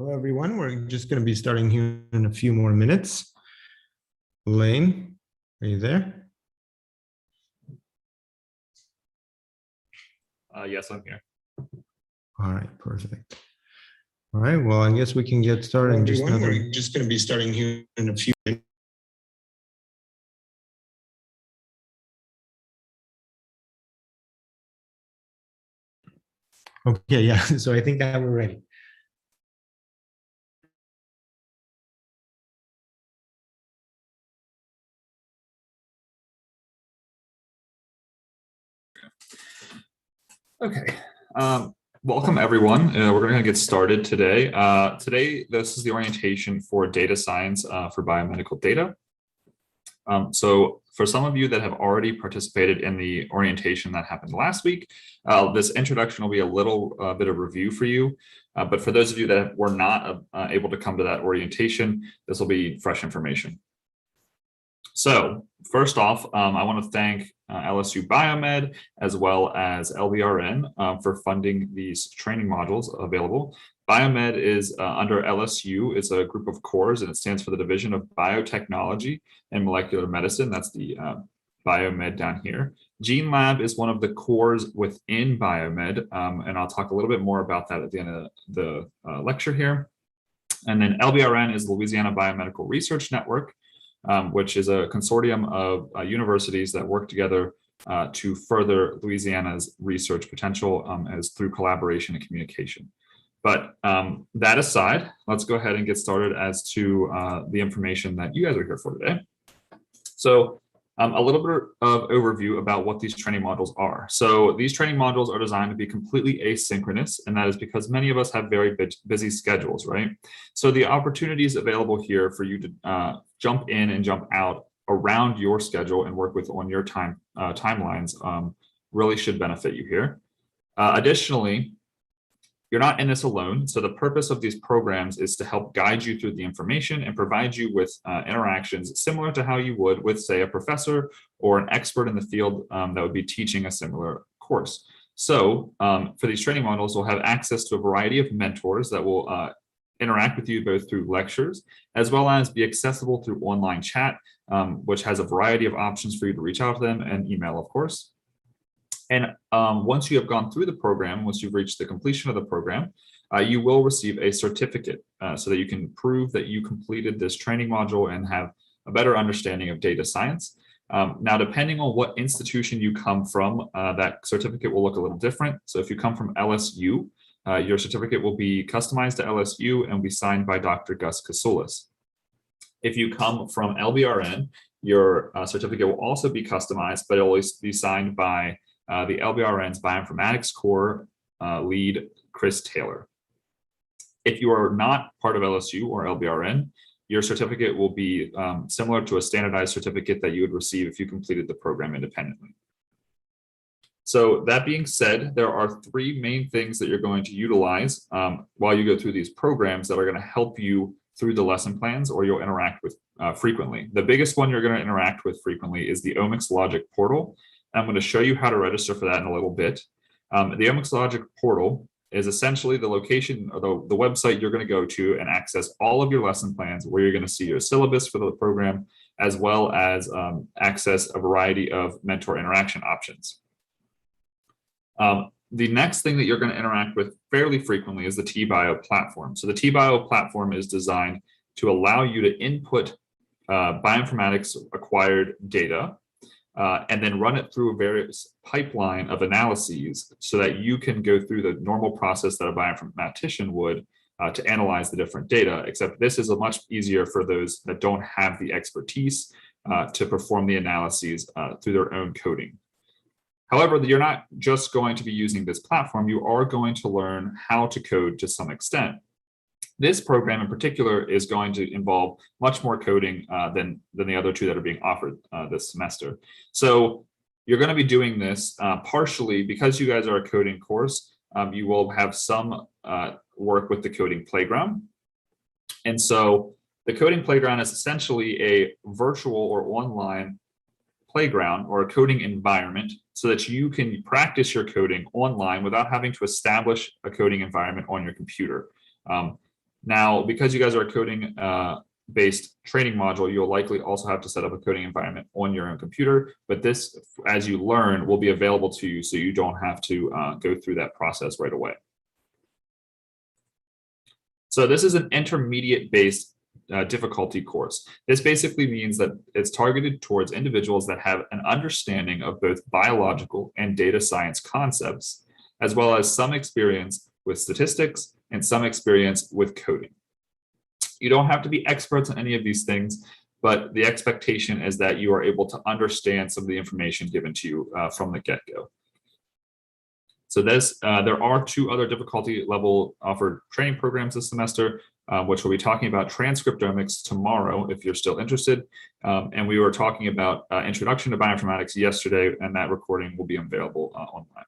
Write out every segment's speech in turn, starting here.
Hello, everyone. We're just going to be starting here in a few more minutes. Lane, are you there? Yes, I'm here. All right, perfect. All right, well, I guess we can get started. Hello, everyone. We're just going to be starting here in a few minutes. Okay, yeah, so I think that we're ready. Okay. Welcome, everyone. We're going to get started today. This is the orientation for data science for biomedical data. So for some of you that have already participated in the orientation that happened last week, this introduction will be a little bit of review for you. But for those of you that were not able to come to that orientation, this will be fresh information. So first off, I want to thank LSU BIOMMED as well as LBRN for funding these training modules available. BIOMMED is under LSU. It's a group of cores, and it stands for the Division of Biotechnology and Molecular Medicine. That's the BioMed down here. Gene Lab is one of the cores within BioMed, and I'll talk a little bit more about that at the end of the lecture here. And then LBRN is Louisiana Biomedical Research Network, which is a consortium of universities that work together to further Louisiana's research potential as through collaboration and communication. But that aside, let's go ahead and get started as to the information that you guys are here for today. So a little bit of overview about what these training modules are. So these training modules are designed to be completely asynchronous, and that is because many of us have very busy schedules, right? So the opportunities available here for you to jump in and jump out around your schedule and work with on your timelines really should benefit you here. Additionally, you're not in this alone. So the purpose of these programs is to help guide you through the information and provide you with interactions similar to how you would with, say, a professor or an expert in the field that would be teaching a similar course. So for these training modules, we'll have access to a variety of mentors that will interact with you both through lectures, as well as be accessible through online chat, which has a variety of options for you to reach out to them, and email, of course. And once you have gone through the program, once you've reached the completion of the program, you will receive a certificate so that you can prove that you completed this training module and have a better understanding of data science. Now, depending on what institution you come from, that certificate will look a little different. So if you come from LSU, your certificate will be customized to LSU and be signed by Dr. Gus Kasulis. If you come from LBRN, your certificate will also be customized, but it will always be signed by the LBRN's bioinformatics core lead, Chris Taylor. If you are not part of LSU or LBRN, your certificate will be similar to a standardized certificate that you would receive if you completed the program independently. So that being said, there are three main things that you're going to utilize while you go through these programs that are going to help you through the lesson plans or you'll interact with frequently. The biggest one you're going to interact with frequently is the OmicsLogic portal. I'm going to show you how to register for that in a little bit. The OmicsLogic portal is essentially the location or the website you're going to go to and access all of your lesson plans, where you're going to see your syllabus for the program, as well as access a variety of mentor interaction options. The next thing that you're going to interact with fairly frequently is the T-Bio platform. So the T-Bio platform is designed to allow you to input bioinformatics acquired data and then run it through a various pipeline of analyses so that you can go through the normal process that a bioinformatician would to analyze the different data, except this is a much easier for those that don't have the expertise to perform the analyses through their own coding. However, you're not just going to be using this platform, you are going to learn how to code to some extent. This program in particular is going to involve much more coding than the other two that are being offered this semester. So you're going to be doing this partially because you guys are a coding course. You will have some work with the coding playground. And so the coding playground is essentially a virtual or online playground or a coding environment so that you can practice your coding online without having to establish a coding environment on your computer. Now, because you guys are a coding based training module, you'll likely also have to set up a coding environment on your own computer, but this, as you learn, will be available to you so you don't have to go through that process right away. So this is an intermediate based difficulty course. This basically means that it's targeted towards individuals that have an understanding of both biological and data science concepts, as well as some experience with statistics and some experience with coding. You don't have to be experts in any of these things, but the expectation is that you are able to understand some of the information given to you from the get-go. So there are 2 other difficulty level offered training programs this semester, which we'll be talking about transcriptomics tomorrow if you're still interested. And we were talking about introduction to bioinformatics yesterday, and that recording will be available online.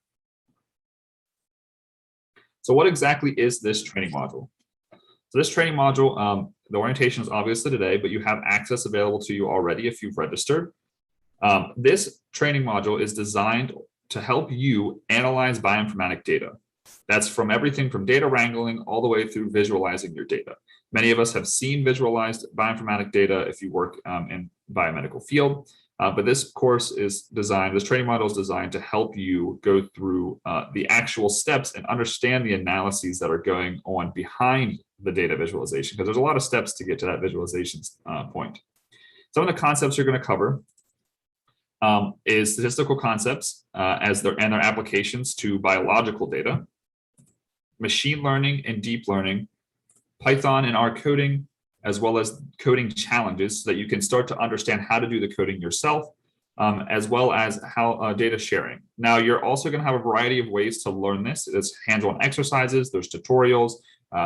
So what exactly is this training module? So this training module, the orientation is obviously today, but you have access available to you already if you've registered. This training module is designed to help you analyze bioinformatic data. That's from everything from data wrangling all the way through visualizing your data. Many of us have seen visualized bioinformatic data if you work in biomedical field, but this course is designed, this training module is designed to help you go through the actual steps and understand the analyses that are going on behind the data visualization, because there's a lot of steps to get to that visualization point. Some of the concepts you're going to cover is statistical concepts and their applications to biological data, machine learning and deep learning, Python and R coding, as well as coding challenges so that you can start to understand how to do the coding yourself, as well as how data sharing. Now, you're also going to have a variety of ways to learn this. There's hands-on exercises, there's tutorials,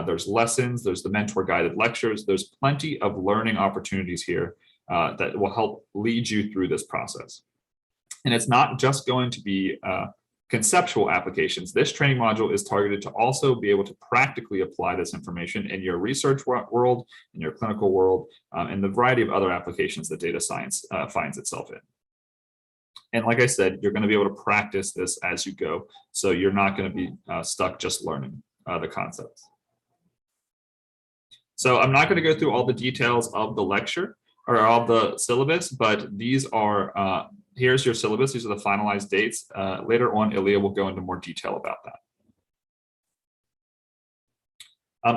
there's lessons, there's the mentor guided lectures. There's plenty of learning opportunities here that will help lead you through this process. And it's not just going to be conceptual applications. This training module is targeted to also be able to practically apply this information in your research world, in your clinical world, and the variety of other applications that data science finds itself in. And like I said, you're going to be able to practice this as you go. So you're not going to be stuck just learning the concepts. So I'm not going to go through all the details of the lecture or of the syllabus, but these are, here's your syllabus. These are the finalized dates. Later on, Ilya will go into more detail about that.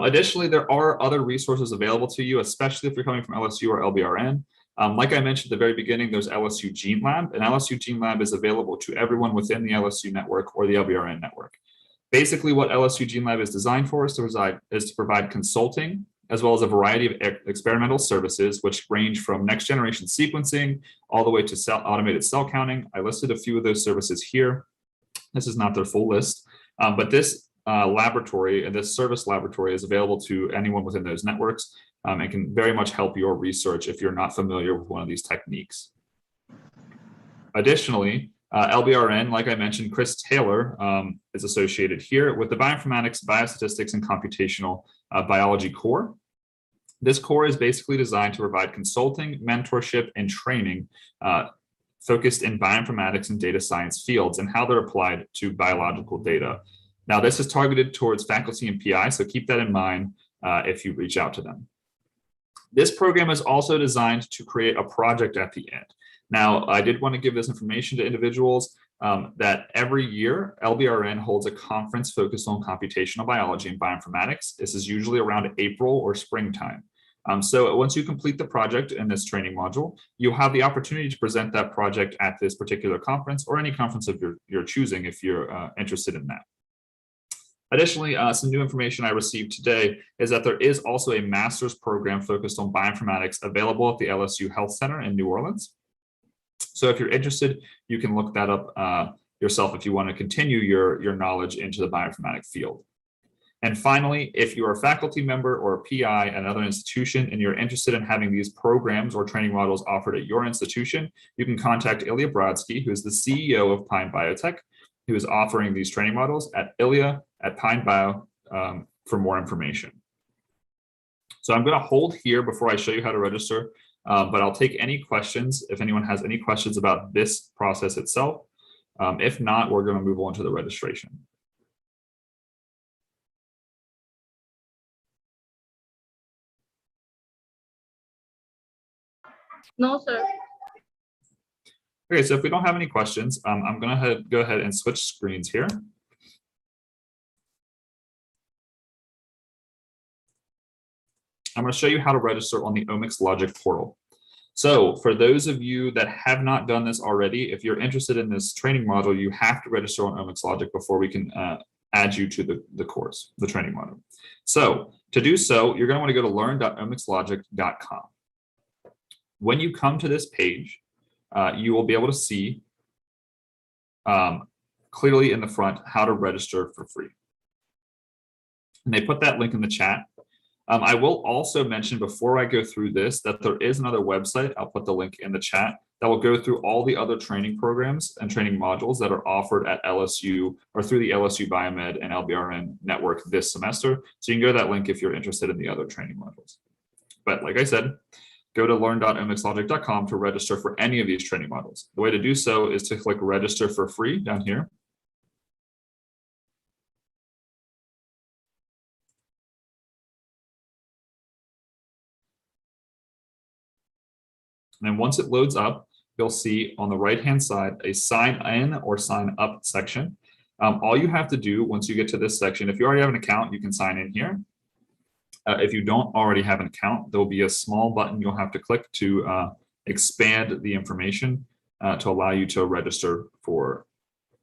Additionally, there are other resources available to you, especially if you're coming from LSU or LBRN. Like I mentioned at the very beginning, there's LSU Gene Lab, and LSU Gene Lab is available to everyone within the LSU network or the LBRN network. Basically, what LSU Gene Lab is designed for is to provide consulting, as well as a variety of experimental services, which range from next generation sequencing all the way to automated cell counting. I listed a few of those services here. This is not their full list, but this laboratory and this service laboratory is available to anyone within those networks and can very much help your research if you're not familiar with one of these techniques. Additionally, LBRN, like I mentioned, Chris Taylor is associated here with the Bioinformatics, Biostatistics, and Computational Biology core. This core is basically designed to provide consulting, mentorship, and training focused in bioinformatics and data science fields and how they're applied to biological data. Now, this is targeted towards faculty and PI, so keep that in mind if you reach out to them. This program is also designed to create a project at the end. Now, I did want to give this information to individuals that every year, LBRN holds a conference focused on computational biology and bioinformatics. This is usually around April or springtime. So once you complete the project in this training module, you'll have the opportunity to present that project at this particular conference or any conference of your choosing if you're interested in that. Additionally, some new information I received today is that there is also a master's program focused on bioinformatics available at the LSU Health Center in New Orleans. So if you're interested, you can look that up yourself if you want to continue your knowledge into the bioinformatic field. And finally, if you're a faculty member or a PI at another institution and you're interested in having these programs or training models offered at your institution, you can contact Ilya Brodsky, who is the CEO of Pine Biotech, who is offering these training models at Ilya@PineBio for more information. So I'm going to hold here before I show you how to register, but I'll take any questions if anyone has any questions about this process itself. If not, we're going to move on to the registration. No, sir. Okay, so if we don't have any questions, I'm going to go ahead and switch screens here. I'm going to show you how to register on the OmicsLogic portal. So for those of you that have not done this already, if you're interested in this training module, you have to register on OmicsLogic before we can add you to the course, the training module. So to do so, you're going to want to go to learn.omicslogic.com. When you come to this page, you will be able to see clearly in the front how to register for free. And they put that link in the chat. I will also mention before I go through this that there is another website. I'll put the link in the chat that will go through all the other training programs and training modules that are offered at LSU or through the LSU BioMed and LBRN network this semester. So you can go to that link if you're interested in the other training modules. But like I said, go to learn.omicslogic.com to register for any of these training modules. The way to do so is to click register for free down here. And then once it loads up, you'll see on the right-hand side a sign in or sign up section. All you have to do once you get to this section, if you already have an account, you can sign in here. If you don't already have an account, there'll be a small button you'll have to click to expand the information to allow you to register for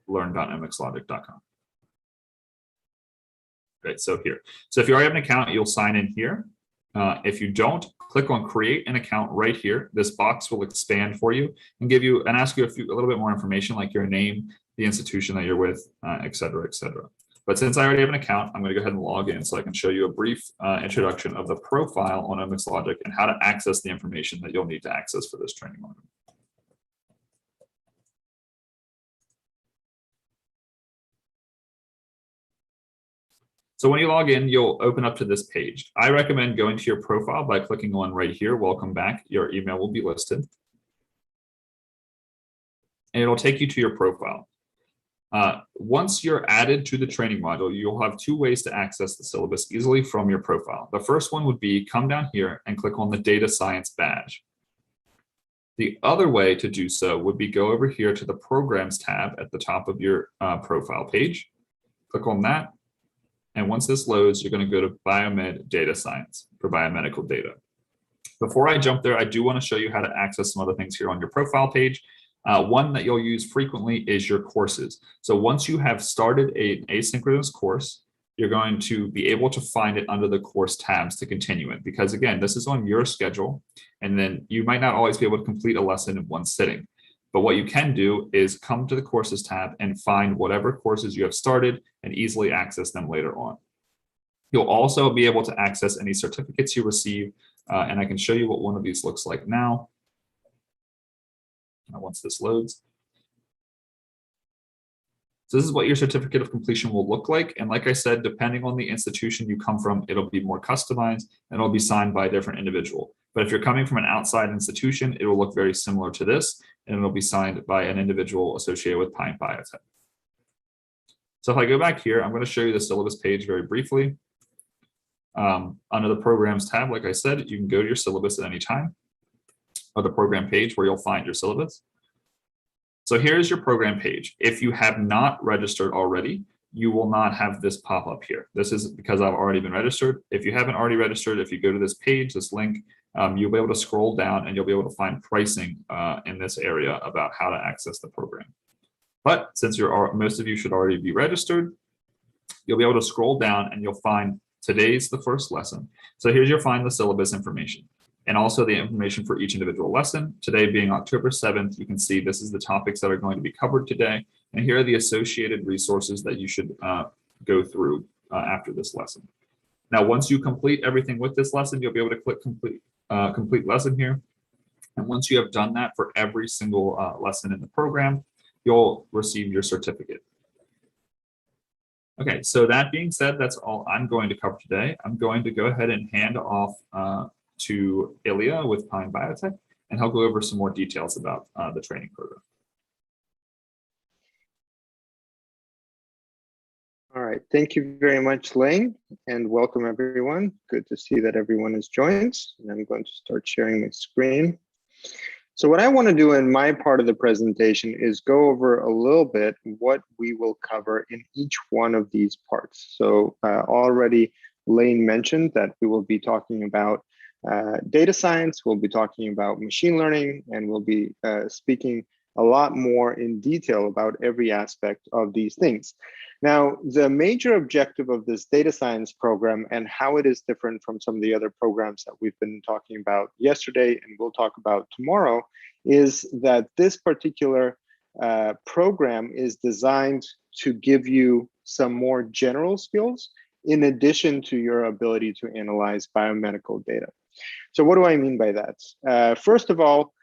learn.omicslogic.com. Great, so here. So if you already have an account, you'll sign in here. If you don't, click on create an account right here. This box will expand for you and give you and ask you a little bit more information like your name, the institution that you're with, et cetera, et cetera. But since I already have an account, I'm going to go ahead and log in so I can show you a brief introduction of the profile on OmicsLogic and how to access the information that you'll need to access for this training module. So when you log in, you'll open up to this page. I recommend going to your profile by clicking on right here, welcome back. Your email will be listed. And it'll take you to your profile. Once you're added to the training module, you'll have two ways to access the syllabus easily from your profile. The first one would be come down here and click on the data science badge. The other way to do so would be go over here to the programs tab at the top of your profile page. Click on that. And once this loads, you're going to go to BioMed Data Science for biomedical data. Before I jump there, I do want to show you how to access some other things here on your profile page. One that you'll use frequently is your courses. So once you have started an asynchronous course, you're going to be able to find it under the course tabs to continue it. Because again, this is on your schedule, and then you might not always be able to complete a lesson in one sitting. But what you can do is come to the courses tab and find whatever courses you have started and easily access them later on. You'll also be able to access any certificates you receive, and I can show you what one of these looks like now. Once this loads. So this is what your certificate of completion will look like. And like I said, depending on the institution you come from, it'll be more customized and it'll be signed by a different individual. But if you're coming from an outside institution, it will look very similar to this, and it'll be signed by an individual associated with Pine Biotech. So if I go back here, I'm going to show you the syllabus page very briefly. Under the programs tab, like I said, you can go to your syllabus at any time, or the program page where you'll find your syllabus. So here's your program page. If you have not registered already, you will not have this pop up here. This is because I've already been registered. If you haven't already registered, if you go to this page, this link, you'll be able to scroll down and you'll be able to find pricing in this area about how to access the program. But since most of you should already be registered, you'll be able to scroll down and you'll find today's the first lesson. So here's your find the syllabus information, and also the information for each individual lesson. Today being October 7th, you can see this is the topics that are going to be covered today. And here are the associated resources that you should go through after this lesson. Now, once you complete everything with this lesson, you'll be able to click complete lesson here. And once you have done that for every single lesson in the program, you'll receive your certificate. Okay, so that being said, that's all I'm going to cover today. I'm going to go ahead and hand off to Ilya with Pine Biotech, and he'll go over some more details about the training program. All right, thank you very much, Lane, and welcome everyone. Good to see that everyone has joined. And I'm going to start sharing my screen. So what I want to do in my part of the presentation is go over a little bit what we will cover in each one of these parts. So already Lane mentioned that we will be talking about data science, we'll be talking about machine learning, and we'll be speaking a lot more in detail about every aspect of these things. Now, the major objective of this data science program and how it is different from some of the other programs that we've been talking about yesterday and we'll talk about tomorrow is that this particular program is designed to give you some more general skills in addition to your ability to analyze biomedical data. So what do I mean by that? First of all,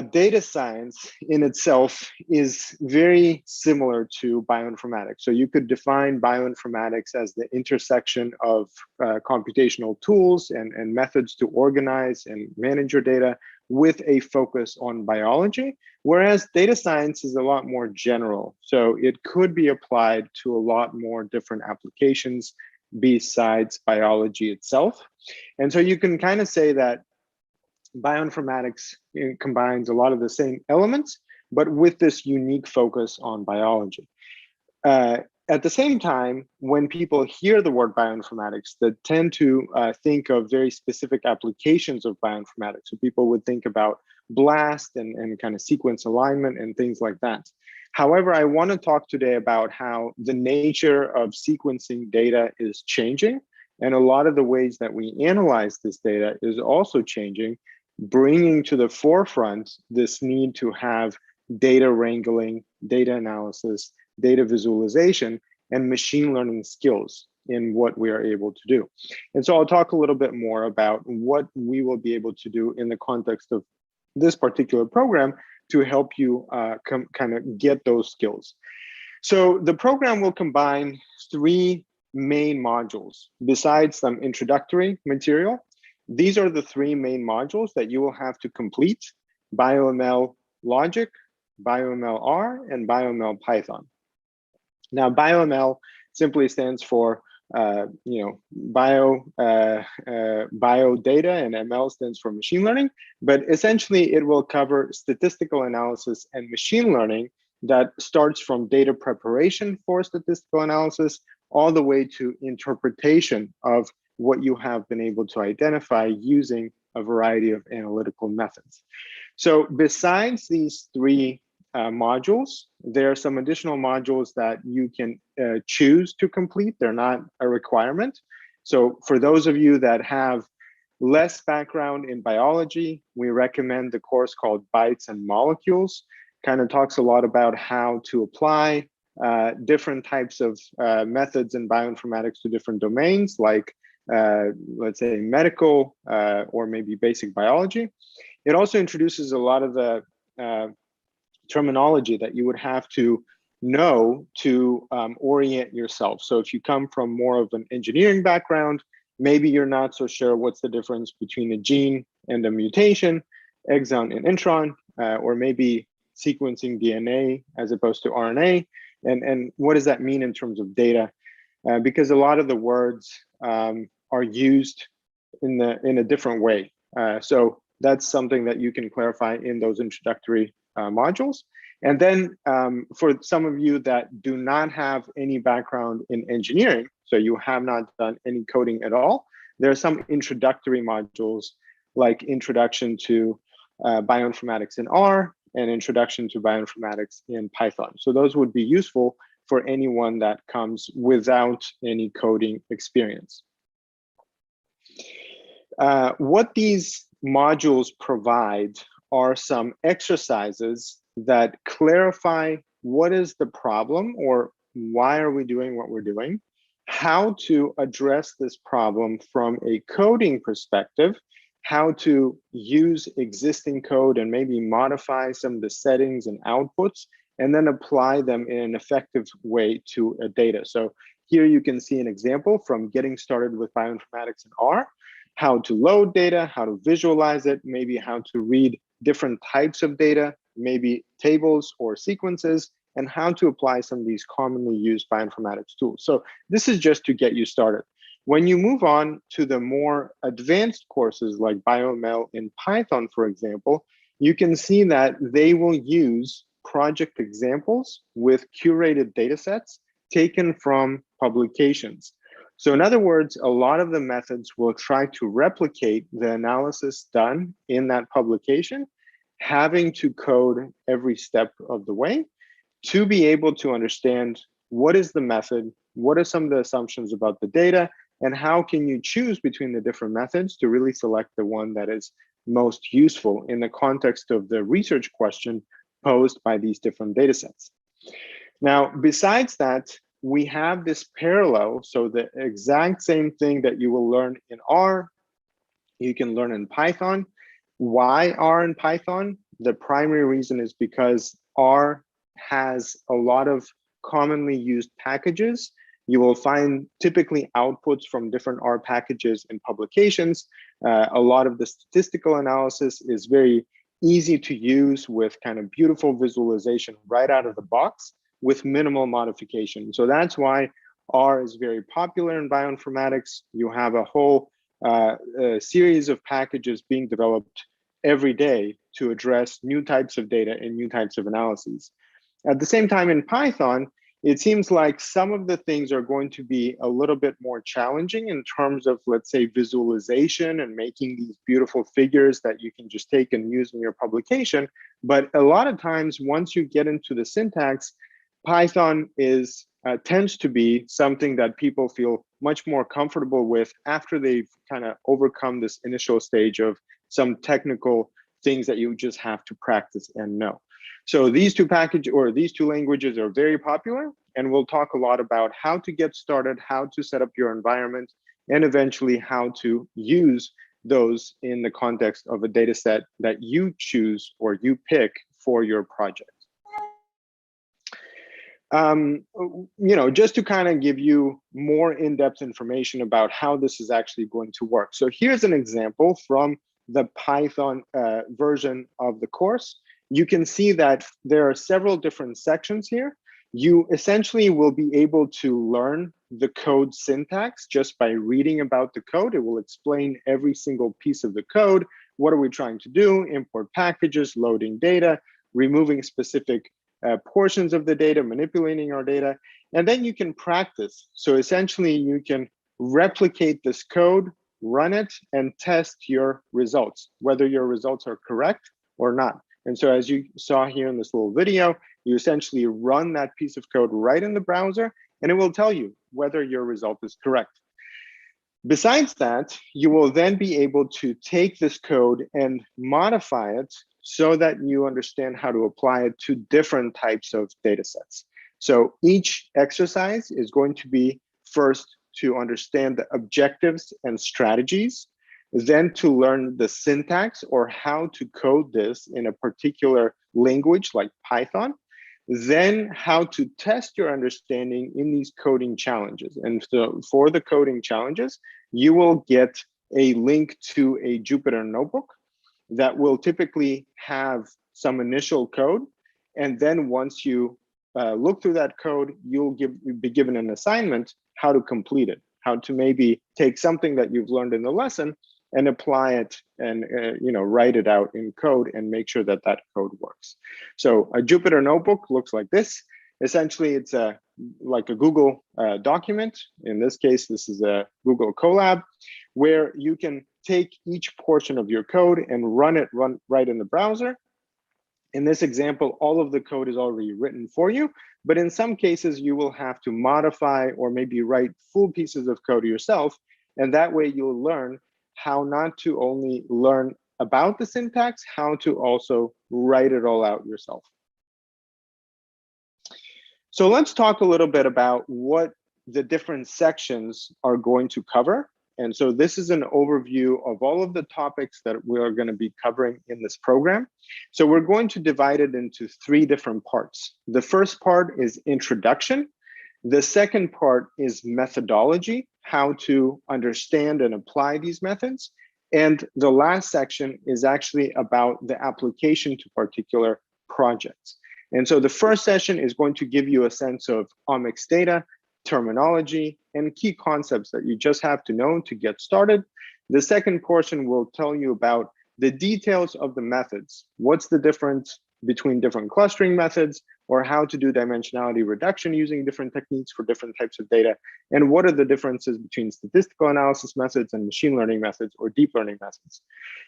data science in itself is very similar to bioinformatics. So you could define bioinformatics as the intersection of computational tools and methods to organize and manage your data with a focus on biology, whereas data science is a lot more general. So it could be applied to a lot more different applications besides biology itself. And so you can kind of say that bioinformatics combines a lot of the same elements, but with this unique focus on biology. At the same time, when people hear the word bioinformatics, they tend to think of very specific applications of bioinformatics. So people would think about BLAST and kind of sequence alignment and things like that. However, I want to talk today about how the nature of sequencing data is changing, and a lot of the ways that we analyze this data is also changing, bringing to the forefront this need to have data wrangling, data analysis, data visualization, and machine learning skills in what we are able to do. And so I'll talk a little bit more about what we will be able to do in the context of this particular program to help you kind of get those skills. So the program will combine three main modules besides some introductory material. These are the three main modules that you will have to complete: BioML-Logic, BioML-R, and BioML-Python. Now, BioML simply stands for bio data, and ML stands for machine learning. But essentially, it will cover statistical analysis and machine learning that starts from data preparation for statistical analysis all the way to interpretation of what you have been able to identify using a variety of analytical methods. So besides these three modules, there are some additional modules that you can choose to complete. They're not a requirement. So for those of you that have less background in biology, we recommend the course called Bytes and Molecules. Kind of talks a lot about how to apply different types of methods in bioinformatics to different domains, like let's say medical or maybe basic biology. It also introduces a lot of the terminology that you would have to know to orient yourself. So if you come from more of an engineering background, maybe you're not so sure what's the difference between a gene and a mutation, exon and intron, or maybe sequencing DNA as opposed to RNA. And what does that mean in terms of data? Because a lot of the words are used in a different way. So that's something that you can clarify in those introductory modules. And then for some of you that do not have any background in engineering, so you have not done any coding at all, there are some introductory modules like Introduction to Bioinformatics in R and Introduction to Bioinformatics in Python. So those would be useful for anyone that comes without any coding experience. What these modules provide are some exercises that clarify what is the problem or why are we doing what we're doing, how to address this problem from a coding perspective, how to use existing code and maybe modify some of the settings and outputs, and then apply them in an effective way to a data. So here you can see an example from getting started with bioinformatics in R, how to load data, how to visualize it, maybe how to read different types of data, maybe tables or sequences, and how to apply some of these commonly used bioinformatics tools. So this is just to get you started. When you move on to the more advanced courses like BioML in Python, for example, you can see that they will use project examples with curated data sets taken from publications. So in other words, a lot of the methods will try to replicate the analysis done in that publication, having to code every step of the way to be able to understand what is the method, what are some of the assumptions about the data, and how can you choose between the different methods to really select the one that is most useful in the context of the research question posed by these different data sets. Now, besides that, we have this parallel. So the exact same thing that you will learn in R, you can learn in Python. Why R and Python? The primary reason is because R has a lot of commonly used packages. You will find typically outputs from different R packages in publications. A lot of the statistical analysis is very easy to use with kind of beautiful visualization right out of the box with minimal modification. So that's why R is very popular in bioinformatics. You have a whole series of packages being developed every day to address new types of data and new types of analyses. At the same time, in Python, it seems like some of the things are going to be a little bit more challenging in terms of, let's say, visualization and making these beautiful figures that you can just take and use in your publication. But a lot of times, once you get into the syntax, Python tends to be something that people feel much more comfortable with after they've kind of overcome this initial stage of some technical things that you just have to practice and know. So these two languages are very popular, and we'll talk a lot about how to get started, how to set up your environment, and eventually how to use those in the context of a data set that you choose or you pick for your project. Just to kind of give you more in-depth information about how this is actually going to work. So here's an example from the Python version of the course. You can see that there are several different sections here. You essentially will be able to learn the code syntax just by reading about the code. It will explain every single piece of the code. What are we trying to do? Import packages, loading data, removing specific portions of the data, manipulating our data, and then you can practice. So essentially you can replicate this code, run it, and test your results, whether your results are correct or not. And so as you saw here in this little video, you essentially run that piece of code right in the browser, and it will tell you whether your result is correct. Besides that, you will then be able to take this code and modify it so that you understand how to apply it to different types of data sets. So each exercise is going to be first to understand the objectives and strategies, then to learn the syntax or how to code this in a particular language like Python, then how to test your understanding in these coding challenges. And so for the coding challenges, you will get a link to a Jupyter notebook that will typically have some initial code. And then once you look through that code, you'll be given an assignment how to complete it, how to maybe take something that you've learned in the lesson and apply it and write it out in code and make sure that that code works. So a Jupyter notebook looks like this. Essentially, it's like a Google document. In this case, this is a Google Colab, where you can take each portion of your code and run right in the browser. In this example, all of the code is already written for you, but in some cases, you will have to modify or maybe write full pieces of code yourself. And that way you'll learn how not to only learn about the syntax, how to also write it all out yourself. So let's talk a little bit about what the different sections are going to cover. And so this is an overview of all of the topics that we are going to be covering in this program. So we're going to divide it into 3 different parts. The first part is introduction. The second part is methodology, how to understand and apply these methods. And the last section is actually about the application to particular projects. And so the first session is going to give you a sense of omics data, terminology, and key concepts that you just have to know to get started. The second portion will tell you about the details of the methods. What's the difference between different clustering methods, or how to do dimensionality reduction using different techniques for different types of data, and what are the differences between statistical analysis methods and machine learning methods or deep learning methods.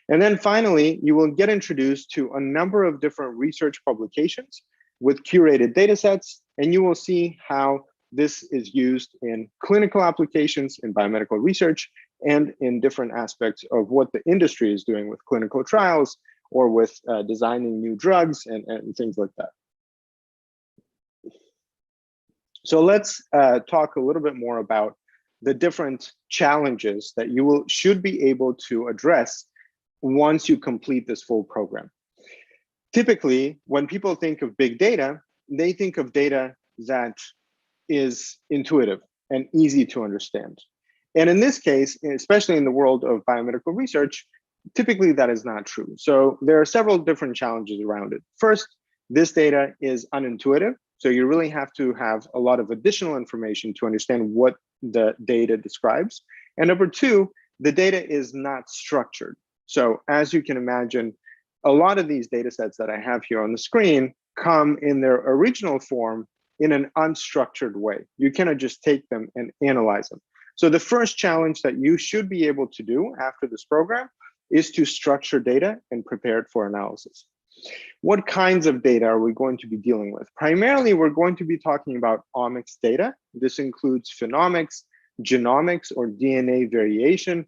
And then finally, you will get introduced to a number of different research publications with curated data sets, and you will see how this is used in clinical applications in biomedical research and in different aspects of what the industry is doing with clinical trials or with designing new drugs and things like that. So let's talk a little bit more about the different challenges that you should be able to address once you complete this full program. Typically, when people think of big data, they think of data that is intuitive and easy to understand. And in this case, especially in the world of biomedical research, typically that is not true. So there are several different challenges around it. First, this data is unintuitive. So you really have to have a lot of additional information to understand what the data describes. And number two, the data is not structured. So as you can imagine, a lot of these data sets that I have here on the screen come in their original form in an unstructured way. You cannot just take them and analyze them. So the first challenge that you should be able to do after this program is to structure data and prepare it for analysis. What kinds of data are we going to be dealing with? Primarily, we're going to be talking about omics data. This includes phenomics, genomics or DNA variation,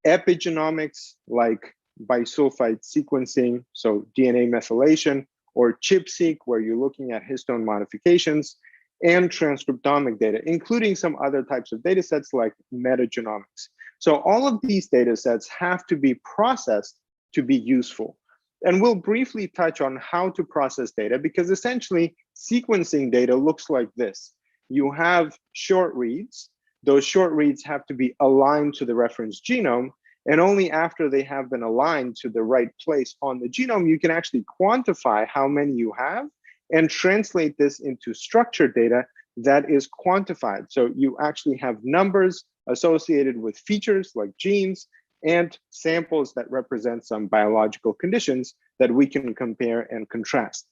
epigenomics like bisulfite sequencing, so DNA methylation, or ChIP-seq, where you're looking at histone modifications, and transcriptomic data, including some other types of data sets like metagenomics. So all of these data sets have to be processed to be useful. And we'll briefly touch on how to process data, because essentially sequencing data looks like this. You have short reads. Those short reads have to be aligned to the reference genome. And only after they have been aligned to the right place on the genome, you can actually quantify how many you have and translate this into structured data that is quantified. So you actually have numbers associated with features like genes and samples that represent some biological conditions that we can compare and contrast.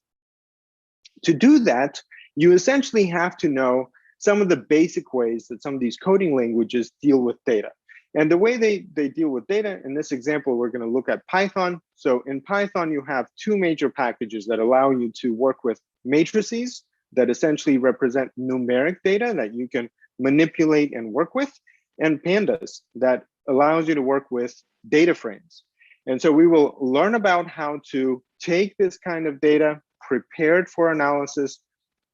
To do that, you essentially have to know some of the basic ways that some of these coding languages deal with data. And the way they deal with data, in this example, we're going to look at Python. So in Python, you have two major packages that allow you to work with matrices that essentially represent numeric data that you can manipulate and work with, and pandas that allows you to work with data frames. And so we will learn about how to take this kind of data, prepare it for analysis,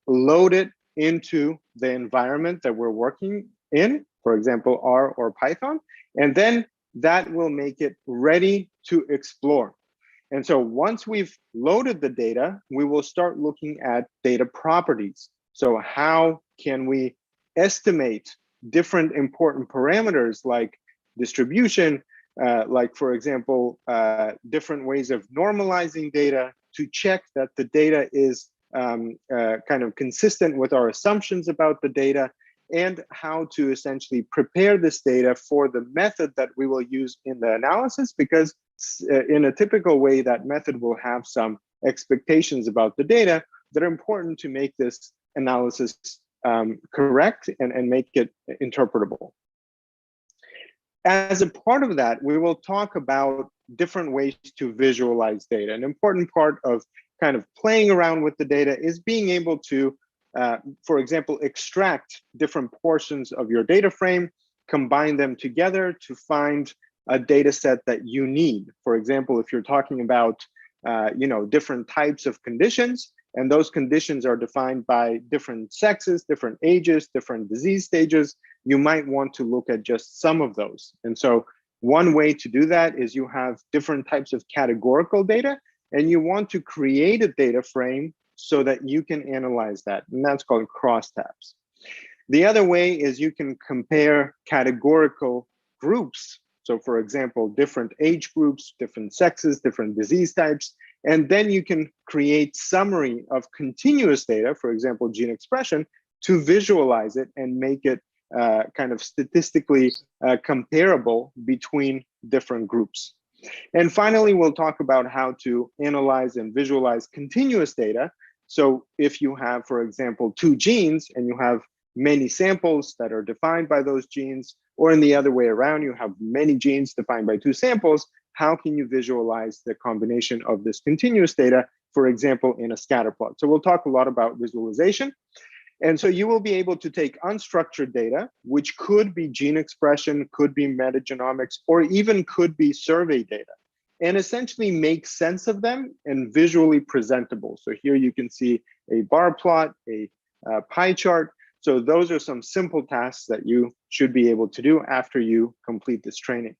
load it into the environment that we're working in, for example, R or Python, and then that will make it ready to explore. And so once we've loaded the data, we will start looking at data properties. So how can we estimate different important parameters like distribution, like for example, different ways of normalizing data to check that the data is kind of consistent with our assumptions about the data, and how to essentially prepare this data for the method that we will use in the analysis, because in a typical way, that method will have some expectations about the data that are important to make this analysis correct and make it interpretable. As a part of that, we will talk about different ways to visualize data. An important part of kind of playing around with the data is being able to, for example, extract different portions of your data frame, combine them together to find a data set that you need. For example, if you're talking about different types of conditions, and those conditions are defined by different sexes, different ages, different disease stages, you might want to look at just some of those. And so one way to do that is you have different types of categorical data, and you want to create a data frame so that you can analyze that. And that's called crosstabs. The other way is you can compare categorical groups. So for example, different age groups, different sexes, different disease types, and then you can create summary of continuous data, for example, gene expression, to visualize it and make it kind of statistically comparable between different groups. And finally, we'll talk about how to analyze and visualize continuous data. So if you have, for example, 2 genes and you have many samples that are defined by those genes, or in the other way around, you have many genes defined by 2 samples, how can you visualize the combination of this continuous data, for example, in a scatter plot? So we'll talk a lot about visualization. And so you will be able to take unstructured data, which could be gene expression, could be metagenomics, or even could be survey data, and essentially make sense of them and visually presentable. So here you can see a bar plot, a pie chart. So those are some simple tasks that you should be able to do after you complete this training.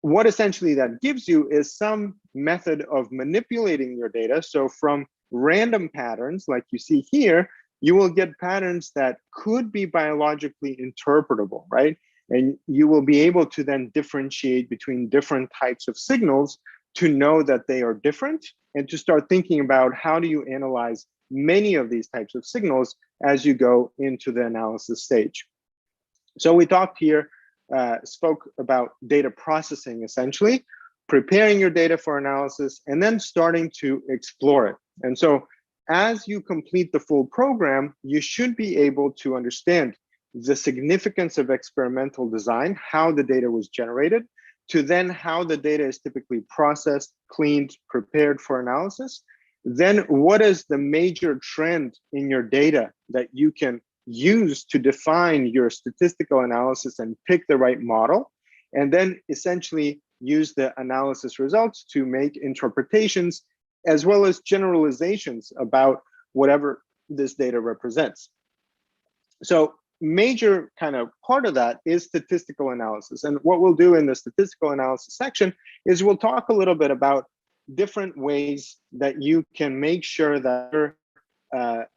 What essentially that gives you is some method of manipulating your data. So from random patterns, like you see here, you will get patterns that could be biologically interpretable, right? And you will be able to then differentiate between different types of signals to know that they are different and to start thinking about how do you analyze many of these types of signals as you go into the analysis stage. So we talked here, spoke about data processing, essentially, preparing your data for analysis, and then starting to explore it. And so as you complete the full program, you should be able to understand the significance of experimental design, how the data was generated, to then how the data is typically processed, cleaned, prepared for analysis. Then what is the major trend in your data that you can use to define your statistical analysis and pick the right model, and then essentially use the analysis results to make interpretations as well as generalizations about whatever this data represents. So major kind of part of that is statistical analysis. And what we'll do in the statistical analysis section is we'll talk a little bit about different ways that you can make sure that your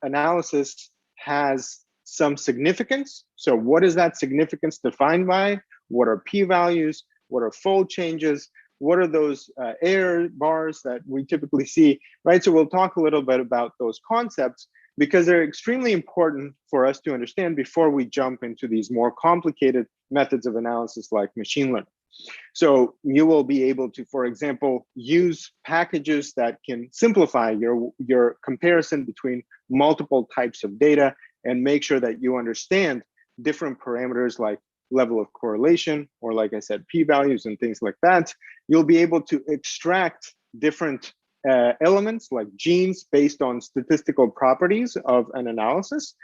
analysis has some significance. So what is that significance defined by? What are p-values? What are fold changes? What are those error bars that we typically see, right? So we'll talk a little bit about those concepts because they're extremely important for us to understand before we jump into these more complicated methods of analysis like machine learning. So you will be able to, for example, use packages that can simplify your comparison between multiple types of data and make sure that you understand different parameters like level of correlation, or like I said, p-values and things like that. You'll be able to extract different elements like genes based on statistical properties of an analysis.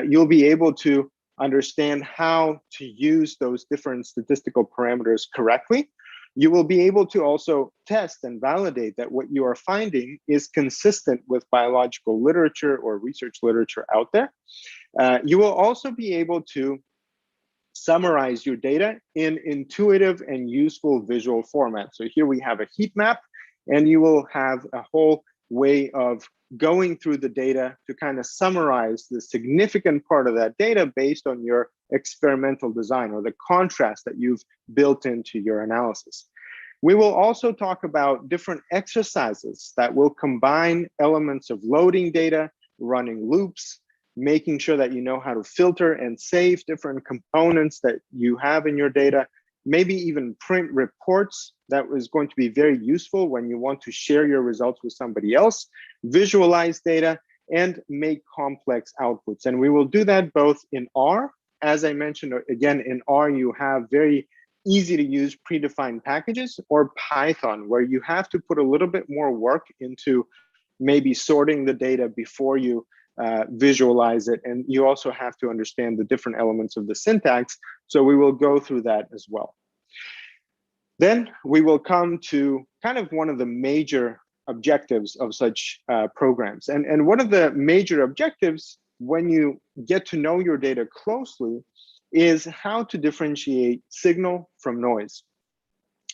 You'll be able to understand how to use those different statistical parameters correctly. You will be able to also test and validate that what you are finding is consistent with biological literature or research literature out there. You will also be able to summarize your data in intuitive and useful visual format. So here we have a heat map, and you will have a whole way of going through the data to kind of summarize the significant part of that data based on your experimental design or the contrast that you've built into your analysis. We will also talk about different exercises that will combine elements of loading data, running loops, making sure that you know how to filter and save different components that you have in your data, maybe even print reports that is going to be very useful when you want to share your results with somebody else, visualize data, and make complex outputs. And we will do that both in R. As I mentioned, again, in R, you have very easy to use predefined packages, or Python, where you have to put a little bit more work into maybe sorting the data before you visualize it. And you also have to understand the different elements of the syntax. So we will go through that as well. Then we will come to kind of one of the major objectives of such programs. And one of the major objectives when you get to know your data closely is how to differentiate signal from noise.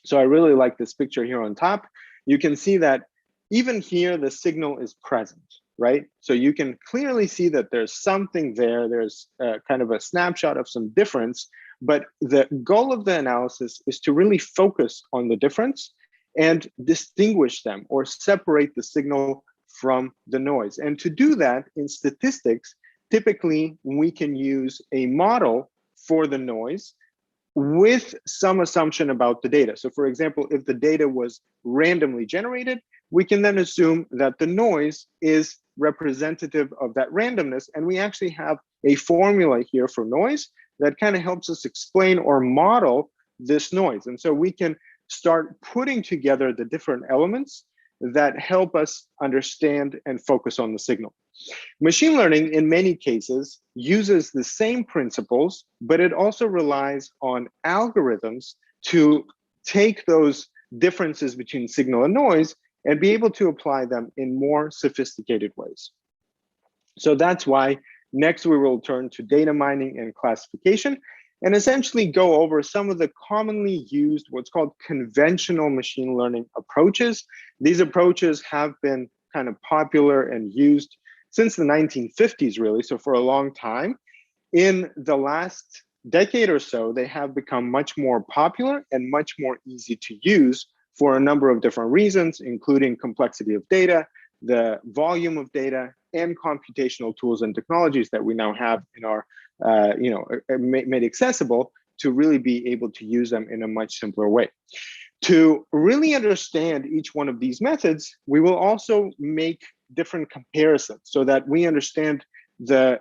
So I really like this picture here on top. You can see that even here, the signal is present, right? So you can clearly see that there's something there. There's kind of a snapshot of some difference, but the goal of the analysis is to really focus on the difference and distinguish them or separate the signal from the noise. And to do that in statistics, typically we can use a model for the noise with some assumption about the data. So for example, if the data was randomly generated, we can then assume that the noise is representative of that randomness. And we actually have a formula here for noise that kind of helps us explain or model this noise. And so we can start putting together the different elements that help us understand and focus on the signal. Machine learning, in many cases, uses the same principles, but it also relies on algorithms to take those differences between signal and noise and be able to apply them in more sophisticated ways. So that's why next we will turn to data mining and classification and essentially go over some of the commonly used, what's called conventional machine learning approaches. These approaches have been kind of popular and used since the 1950s, really, so for a long time. In the last decade or so, they have become much more popular and much more easy to use for a number of different reasons, including complexity of data, the volume of data, and computational tools and technologies that we now have in our, made accessible to really be able to use them in a much simpler way. To really understand each one of these methods, we will also make different comparisons so that we understand the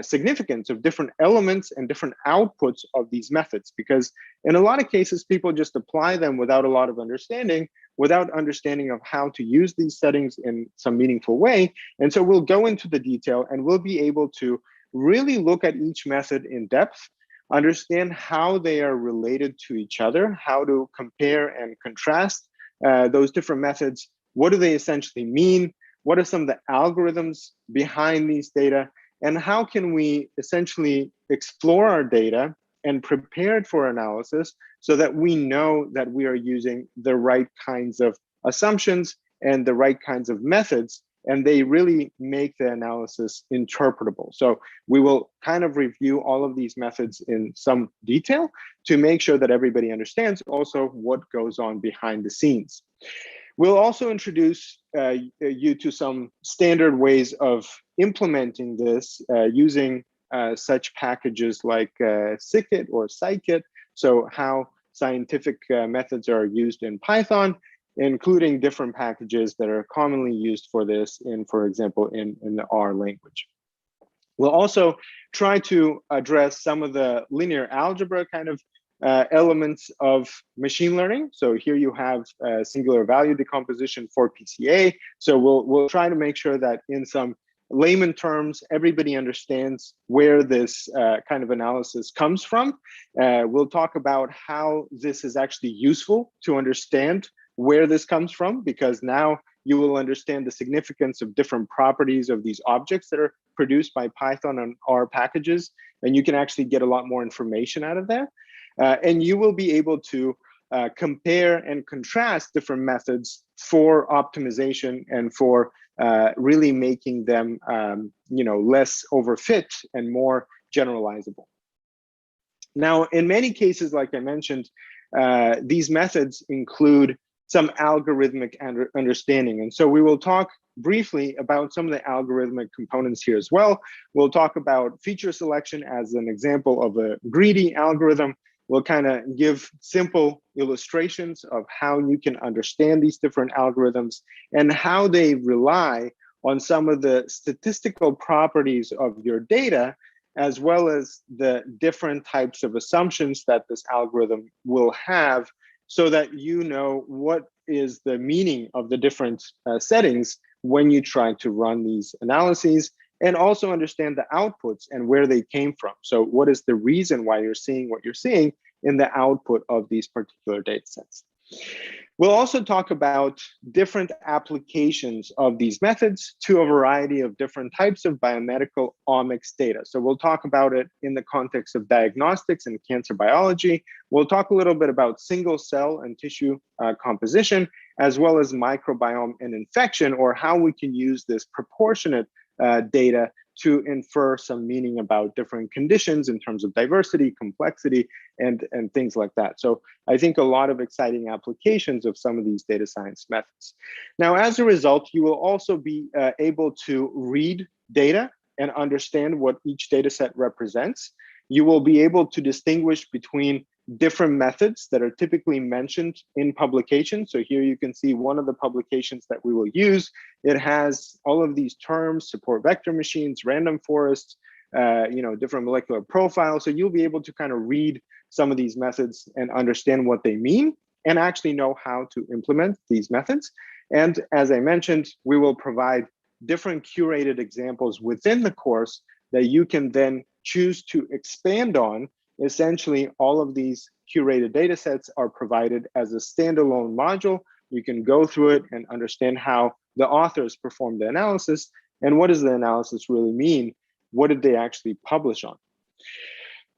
significance of different elements and different outputs of these methods, because in a lot of cases, people just apply them without a lot of understanding, without understanding of how to use these settings in some meaningful way. And so we'll go into the detail and we'll be able to really look at each method in depth, understand how they are related to each other, how to compare and contrast those different methods. What do they essentially mean? What are some of the algorithms behind these data? And how can we essentially explore our data and prepare it for analysis so that we know that we are using the right kinds of assumptions and the right kinds of methods, and they really make the analysis interpretable. So we will kind of review all of these methods in some detail to make sure that everybody understands also what goes on behind the scenes. We'll also introduce you to some standard ways of implementing this using such packages like scikit or scikit, so how scientific methods are used in Python, including different packages that are commonly used for this in, for example, in the R language. We'll also try to address some of the linear algebra kind of elements of machine learning. So here you have singular value decomposition for PCA. So we'll try to make sure that in some layman terms, everybody understands where this kind of analysis comes from. We'll talk about how this is actually useful to understand where this comes from, because now you will understand the significance of different properties of these objects that are produced by Python and R packages, and you can actually get a lot more information out of there. And you will be able to compare and contrast different methods for optimization and for really making them less overfit and more generalizable. Now, in many cases, like I mentioned, these methods include some algorithmic understanding. And so we will talk briefly about some of the algorithmic components here as well. We'll talk about feature selection as an example of a greedy algorithm. We'll kind of give simple illustrations of how you can understand these different algorithms and how they rely on some of the statistical properties of your data, as well as the different types of assumptions that this algorithm will have, so that you know what is the meaning of the different settings when you try to run these analyses, and also understand the outputs and where they came from. So what is the reason why you're seeing what you're seeing in the output of these particular data sets? We'll also talk about different applications of these methods to a variety of different types of biomedical omics data. So we'll talk about it in the context of diagnostics and cancer biology. We'll talk a little bit about single cell and tissue composition, as well as microbiome and infection, or how we can use this proportionate data to infer some meaning about different conditions in terms of diversity, complexity, and things like that. So I think a lot of exciting applications of some of these data science methods. Now, as a result, you will also be able to read data and understand what each data set represents, you will be able to distinguish between different methods that are typically mentioned in publications. So here you can see one of the publications that we will use. It has all of these terms: support vector machines, random forests, different molecular profiles. So you'll be able to kind of read some of these methods and understand what they mean and actually know how to implement these methods. And as I mentioned, we will provide different curated examples within the course that you can then choose to expand on. Essentially, all of these curated data sets are provided as a standalone module. You can go through it and understand how the authors performed the analysis and what does the analysis really mean? What did they actually publish on?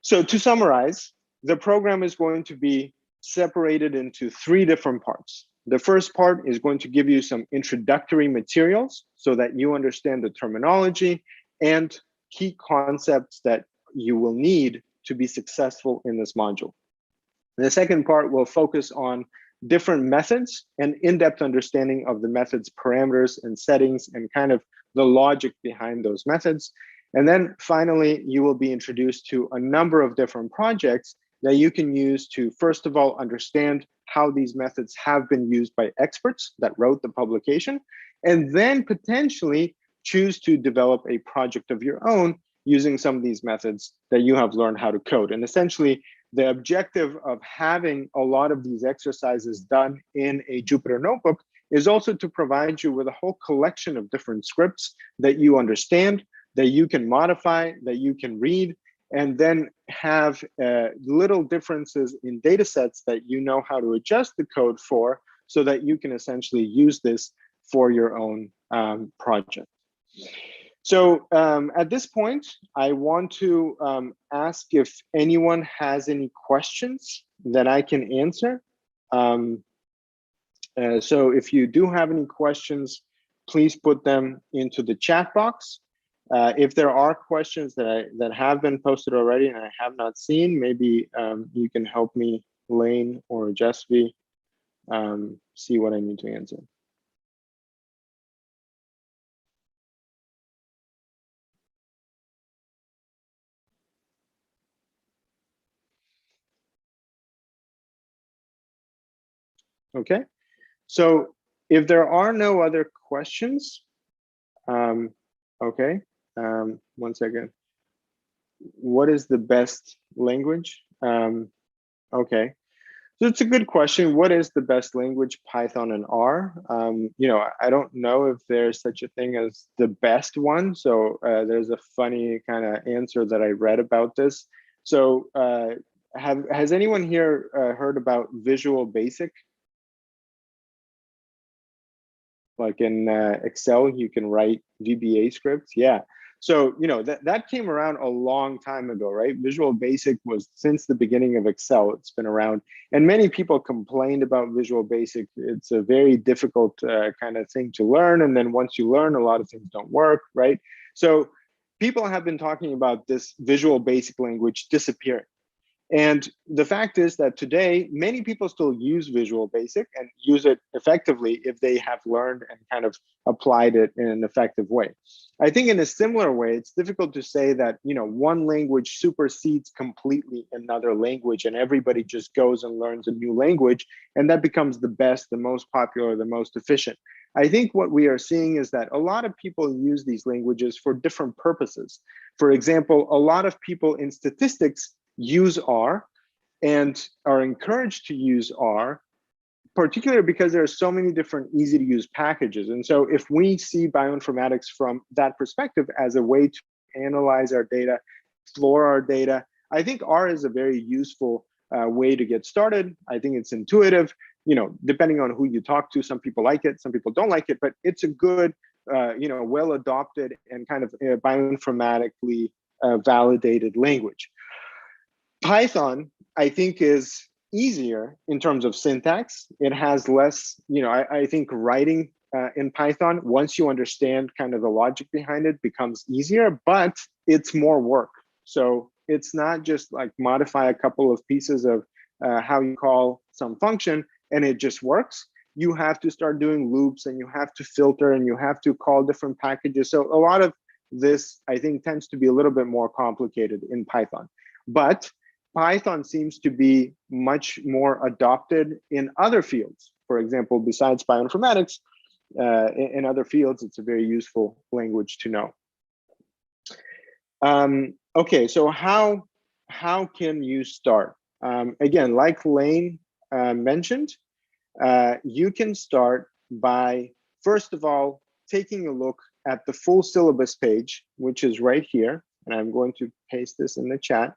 So to summarize, the program is going to be separated into 3 different parts. The first part is going to give you some introductory materials so that you understand the terminology and key concepts that you will need to be successful in this module. The second part will focus on different methods and in-depth understanding of the methods, parameters and settings, and kind of the logic behind those methods. And then finally, you will be introduced to a number of different projects that you can use to, first of all, understand how these methods have been used by experts that wrote the publication, and then potentially choose to develop a project of your own using some of these methods that you have learned how to code. And essentially, the objective of having a lot of these exercises done in a Jupyter notebook is also to provide you with a whole collection of different scripts that you understand, that you can modify, that you can read, and then have little differences in data sets that you know how to adjust the code for, so that you can essentially use this for your own project. So at this point, I want to ask if anyone has any questions that I can answer. So if you do have any questions, please put them into the chat box. If there are questions that have been posted already and I have not seen, maybe you can help me, Lane or Jesvi, see what I need to answer. Okay, so if there are no other questions, okay, 1 second. What is the best language? Okay, so it's a good question. What is the best language? Python and R. I don't know if there's such a thing as the best one. So there's a funny kind of answer that I read about this. So has anyone here heard about Visual Basic? Like in Excel, you can write VBA scripts. Yeah. So, that came around a long time ago, right? Visual Basic was since the beginning of Excel. It's been around. And many people complained about Visual Basic. It's a very difficult kind of thing to learn. And then once you learn, a lot of things don't work, right? So people have been talking about this Visual Basic language disappearing. And the fact is that today, many people still use Visual Basic and use it effectively if they have learned and kind of applied it in an effective way. I think in a similar way, it's difficult to say that, one language supersedes completely another language and everybody just goes and learns a new language and that becomes the best, the most popular, the most efficient. I think what we are seeing is that a lot of people use these languages for different purposes. For example, a lot of people in statistics use R and are encouraged to use R, particularly because there are so many different easy to use packages. And so if we see bioinformatics from that perspective as a way to analyze our data, explore our data, I think R is a very useful way to get started. I think it's intuitive, depending on who you talk to. Some people like it, some people don't like it, but it's a good, well adopted and kind of bioinformatically validated language. Python, I think, is easier in terms of syntax. It has less, I think writing in Python, once you understand kind of the logic behind it, becomes easier, but it's more work. So it's not just like modify a couple of pieces of how you call some function and it just works. You have to start doing loops and you have to filter and you have to call different packages. So a lot of this, I think, tends to be a little bit more complicated in Python. But Python seems to be much more adopted in other fields. For example, besides bioinformatics, in other fields, it's a very useful language to know. Okay, so how can you start? Again, like Lane mentioned, you can start by, first of all, taking a look at the full syllabus page, which is right here. And I'm going to paste this in the chat.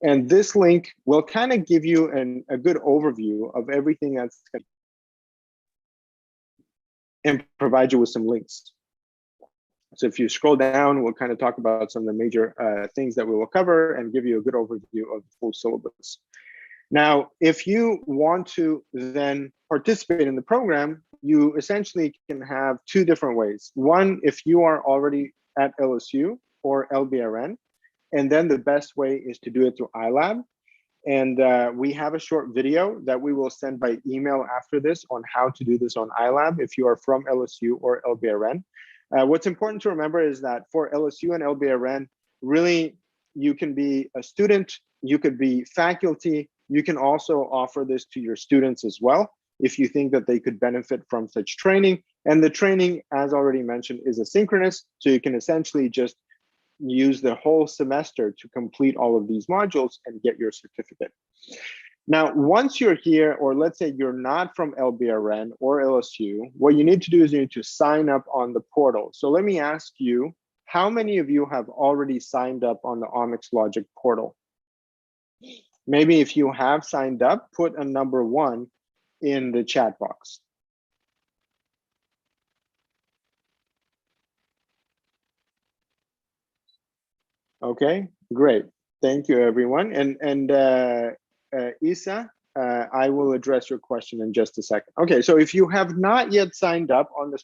And this link will kind of give you a good overview of everything that's going to, and provide you with some links. So if you scroll down, we'll kind of talk about some of the major things that we will cover and give you a good overview of the full syllabus. Now, if you want to then participate in the program, you essentially can have two different ways. One, if you are already at LSU or LBRN, and then the best way is to do it through iLab. And we have a short video that we will send by email after this on how to do this on iLab if you are from LSU or LBRN. What's important to remember is that for LSU and LBRN, really, you can be a student, you could be faculty, you can also offer this to your students as well, if you think that they could benefit from such training. And the training, as already mentioned, is asynchronous, so you can essentially just use the whole semester to complete all of these modules and get your certificate. Now, once you're here, or let's say you're not from LBRN or LSU, what you need to do is you need to sign up on the portal. So let me ask you, how many of you have already signed up on the OmicsLogic portal? Maybe if you have signed up, put a number 1 in the chat box. Okay, great. Thank you, everyone. And Isa, I will address your question in just a second. Okay, so if you have not yet signed up on this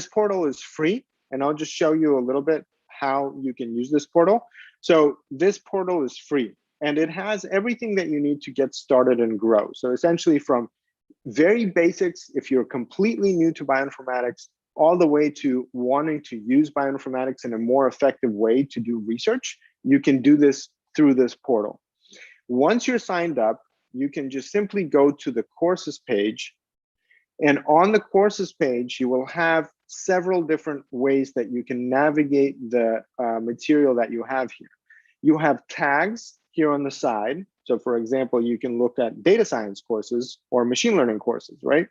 portal is free, and I'll just show you a little bit how you can use this portal. So this portal is free, and it has everything that you need to get started and grow. So essentially from very basics, if you're completely new to bioinformatics, all the way to wanting to use bioinformatics in a more effective way to do research, you can do this through this portal. Once you're signed up, you can just simply go to the courses page. And on the courses page, you will have several different ways that you can navigate the material that you have here. You have tags here on the side. So for example, you can look at data science courses or machine learning courses, right?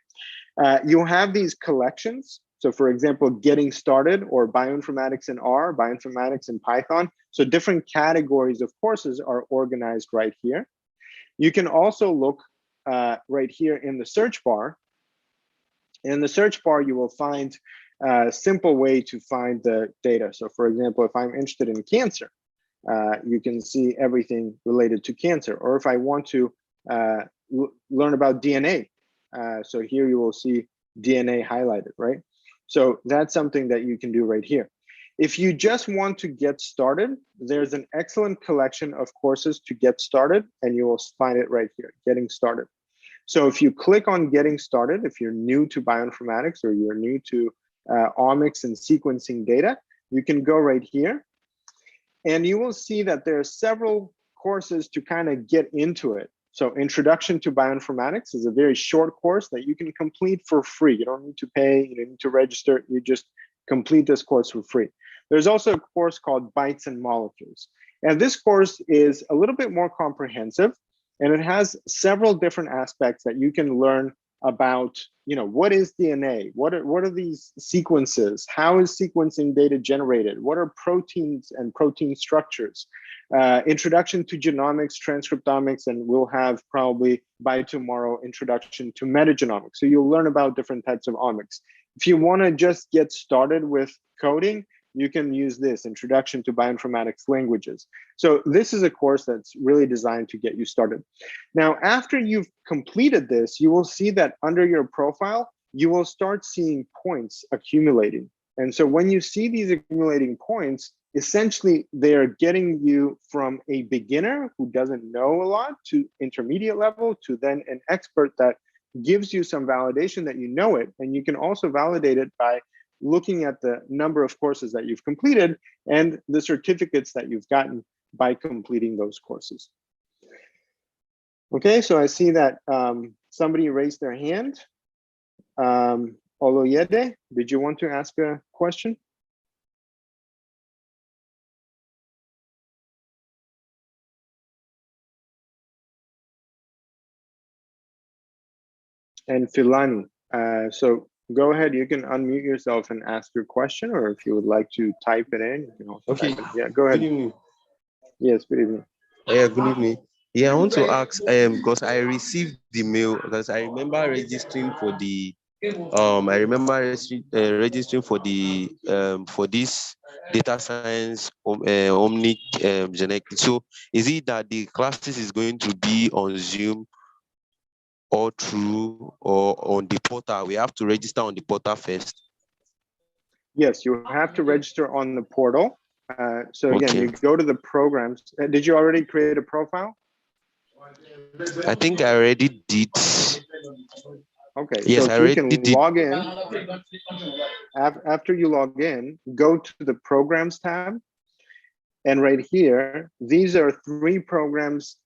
You have these collections. So for example, getting started or bioinformatics in R, bioinformatics in Python. So different categories of courses are organized right here. You can also look right here in the search bar. In the search bar, you will find a simple way to find the data. So for example, if I'm interested in cancer, you can see everything related to cancer. Or if I want to learn about DNA, so here you will see DNA highlighted, right? So that's something that you can do right here. If you just want to get started, there's an excellent collection of courses to get started, and you will find it right here, getting started. So if you click on getting started, if you're new to bioinformatics or you're new to omics and sequencing data, you can go right here, and you will see that there are several courses to kind of get into it. So Introduction to Bioinformatics is a very short course that you can complete for free. You don't need to pay, you don't need to register, you just complete this course for free. There's also a course called Bytes and Molecules. And this course is a little bit more comprehensive, and it has several different aspects that you can learn about, what is DNA? What are these sequences? How is sequencing data generated? What are proteins and protein structures? Introduction to genomics, transcriptomics, and we'll have probably by tomorrow, introduction to metagenomics. So you'll learn about different types of omics. If you want to just get started with coding, you can use this, Introduction to Bioinformatics Languages. So this is a course that's really designed to get you started. Now, after you've completed this, you will see that under your profile, you will start seeing points accumulating. And so when you see these accumulating points, essentially they're getting you from a beginner who doesn't know a lot to intermediate level to then an expert that gives you some validation that you know it. And you can also validate it by looking at the number of courses that you've completed and the certificates that you've gotten by completing those courses. Okay, so I see that somebody raised their hand. Oloyede, did you want to ask a question? And Filani, so go ahead, you can unmute yourself and ask your question, or if you would like to type it in, you can also Okay. type it. Yeah, go ahead. Good evening. Yes, good evening. Yeah, good evening. Yeah, I want to ask because I received the mail because I remember registering for the registering for this data science omnic genetic. So is it that the classes is going to be on Zoom or through or on the portal? We have to register on the portal first. Yes, you have to register on the portal. So again, Okay. you go to the programs. Did you already create a profile? I think I already did. Okay, Yes, so I if you already can did. log in, after you log in, go to the programs tab. And right here, these are 3 programs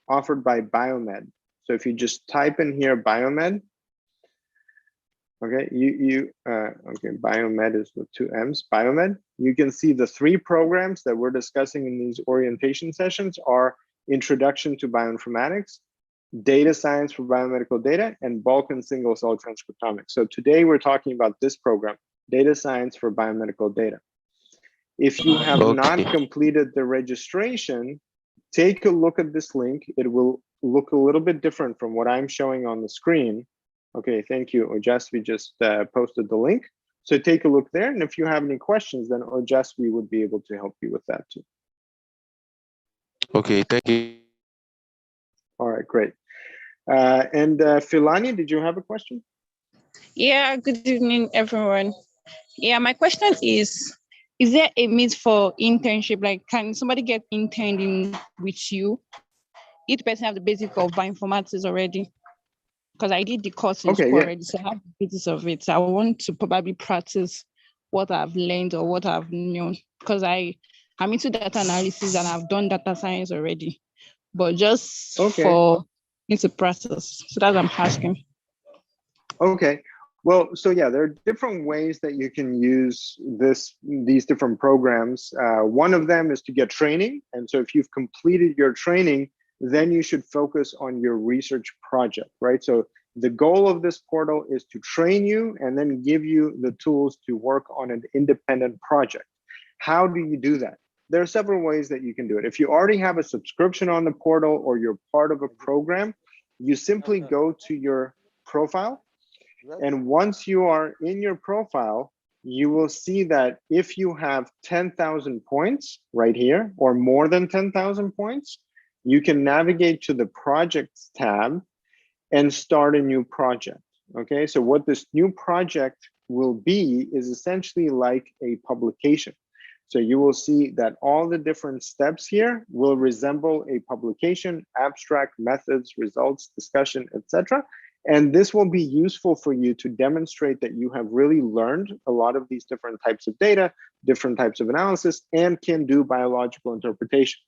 offered by BIOMMED. So if you just type in here BIOMMED, okay, okay, BIOMMED is with 2 M's, BIOMMED. You can see the 3 programs that we're discussing in these orientation sessions are Introduction to Bioinformatics, Data Science for Biomedical Data, and Bulk and Single Cell Transcriptomics. So today we're talking about this program, Data Science for Biomedical Data. If you have not completed the registration, take a look at this link. It will look a little bit different from what I'm showing on the screen. Okay, thank you. Ojasvi just posted the link. So take a look there. And if you have any questions, then Ojasvi would be able to help you with that too. Okay, thank you. All right, great. And Filani, did you have a question? Yeah, good evening, everyone. Yeah, my question is there a need for internship? Like, can somebody get interned in with you? Each person have the basic of bioinformatics already. Because I did the course in school already, so I have the basis of it. So I want to probably practice what I've learned or what I've known. Because I'm into data analysis and I've done data science already. But just for into process. So that's what I'm asking. Okay. Well, so yeah, there are different ways that you can use these different programs. One of them is to get training. And so if you've completed your training, then you should focus on your research project, right? So the goal of this portal is to train you and then give you the tools to work on an independent project. How do you do that? There are several ways that you can do it. If you already have a subscription on the portal or you're part of a program, you simply go to your profile. And once you are in your profile, you will see that if you have 10,000 points right here, or more than 10,000 points, you can navigate to the projects tab and start a new project. Okay, so what this new project will be is essentially like a publication. So you will see that all the different steps here will resemble a publication, abstract, methods, results, discussion, etc. And this will be useful for you to demonstrate that you have really learned a lot of these different types of data, different types of analysis, and can do biological interpretation.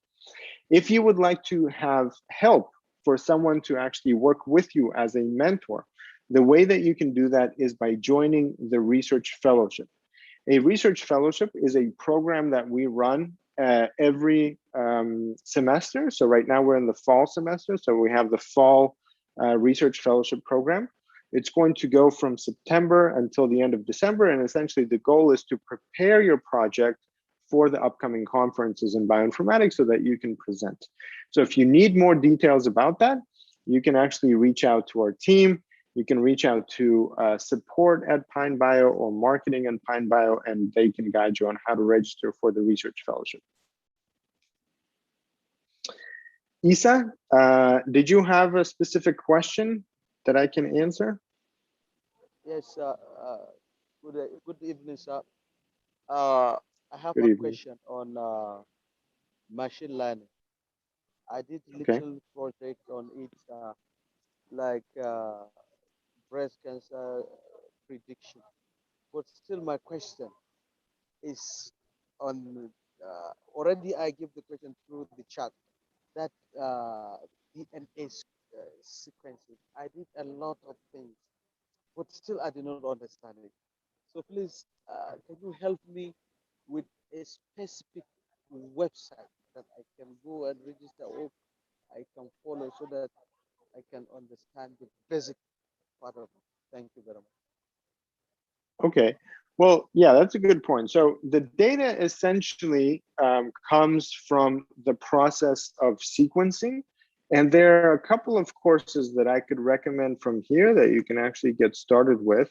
If you would like to have help for someone to actually work with you as a mentor, the way that you can do that is by joining the Research Fellowship. A Research Fellowship is a program that we run every semester. So right now we're in the fall semester. So we have the fall Research Fellowship program. It's going to go from September until the end of December. And essentially the goal is to prepare your project for the upcoming conferences in bioinformatics so that you can present. So if you need more details about that, you can actually reach out to our team. You can reach out to support at PineBio or marketing at PineBio, and they can guide you on how to register for the Research Fellowship. Isa, did you have a specific question that I can answer? Yes, good evening, sir. I have a question on machine learning. I did a little project on it, like breast cancer prediction. but still my question is on, already I give the question through the chat, that DNA sequencing, I did a lot of things, but still I did not understand it. So please, can you help me with a specific website that I can go and register, or I can follow, so that I can understand the basic part of it? Thank you very much. Okay, well, yeah, that's a good point. So the data essentially comes from the process of sequencing. And there are a couple of courses that I could recommend from here that you can actually get started with.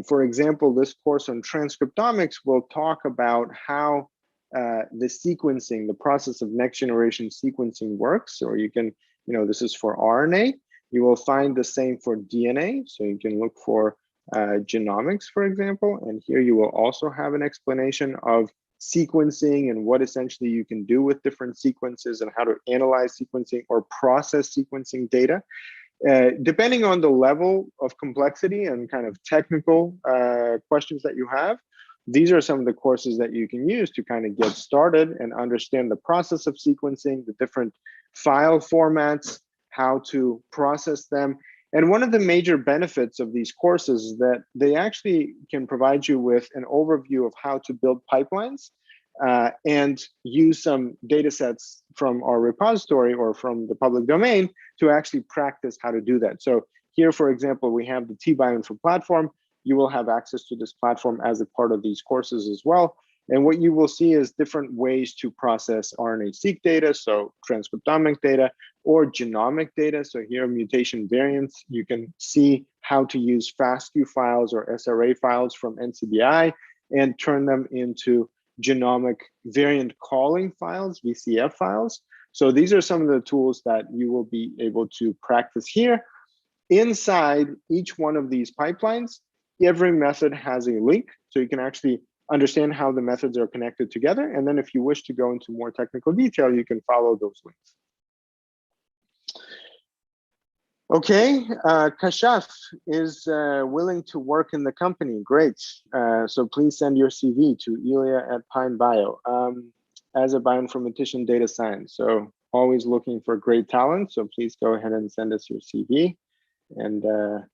For example, this course on transcriptomics will talk about how the sequencing, the process of next generation sequencing works. Or you can, this is for RNA. You will find the same for DNA. So you can look for genomics, for example. And here you will also have an explanation of sequencing and what essentially you can do with different sequences and how to analyze sequencing or process sequencing data. Depending on the level of complexity and kind of technical questions that you have, these are some of the courses that you can use to kind of get started and understand the process of sequencing, the different file formats, how to process them. And one of the major benefits of these courses is that they actually can provide you with an overview of how to build pipelines and use some data sets from our repository or from the public domain to actually practice how to do that. So here, for example, we have the T-BioInfo Platform. You will have access to this platform as a part of these courses as well. And what you will see is different ways to process RNA-seq data, so transcriptomic data, or genomic data. So here, mutation variants, you can see how to use FASTQ files or SRA files from NCBI and turn them into genomic variant calling files, VCF files. So these are some of the tools that you will be able to practice here. Inside each one of these pipelines, every method has a link, so you can actually understand how the methods are connected together. And then if you wish to go into more technical detail, you can follow those links. Okay, Kashaf is willing to work in the company. Great. So please send your CV to Ilya@PineBio as a bioinformatician data science. So always looking for great talent. So please go ahead and send us your CV. And all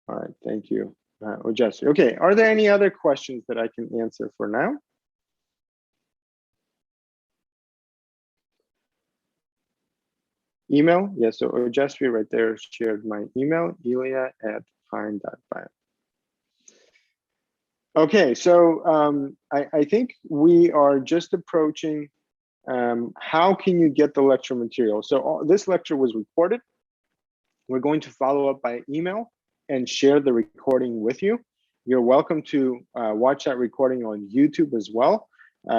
right, thank you. Ojasvi. Okay, are there any other questions that I can answer for now? Email, yes, so Ojasvi right there shared my email, ilya@fine.bio. Okay, so I think we are just approaching how can you get the lecture material. So this lecture was recorded. We're going to follow up by email and share the recording with you. You're welcome to watch that recording on YouTube as well.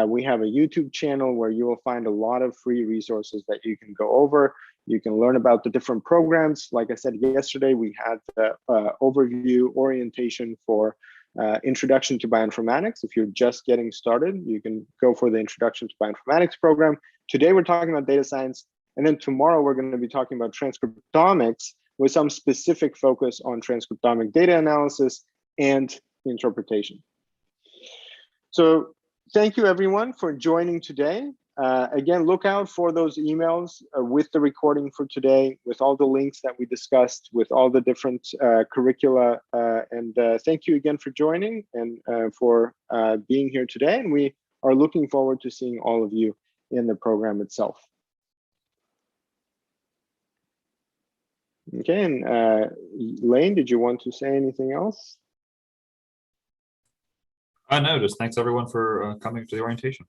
We have a YouTube channel where you will find a lot of free resources that you can go over. You can learn about the different programs. Like I said yesterday, we had the overview orientation for Introduction to Bioinformatics. If you're just getting started, you can go for the Introduction to Bioinformatics program. Today, we're talking about data science. And then tomorrow, we're going to be talking about transcriptomics with some specific focus on transcriptomic data analysis and interpretation. So thank you everyone for joining today. Again, look out for those emails with the recording for today, with all the links that we discussed, with all the different curricula. And thank you again for joining and for being here today. And we are looking forward to seeing all of you in the program itself. Okay, and Lane, did you want to say anything else? No, just thanks everyone for coming to the orientation.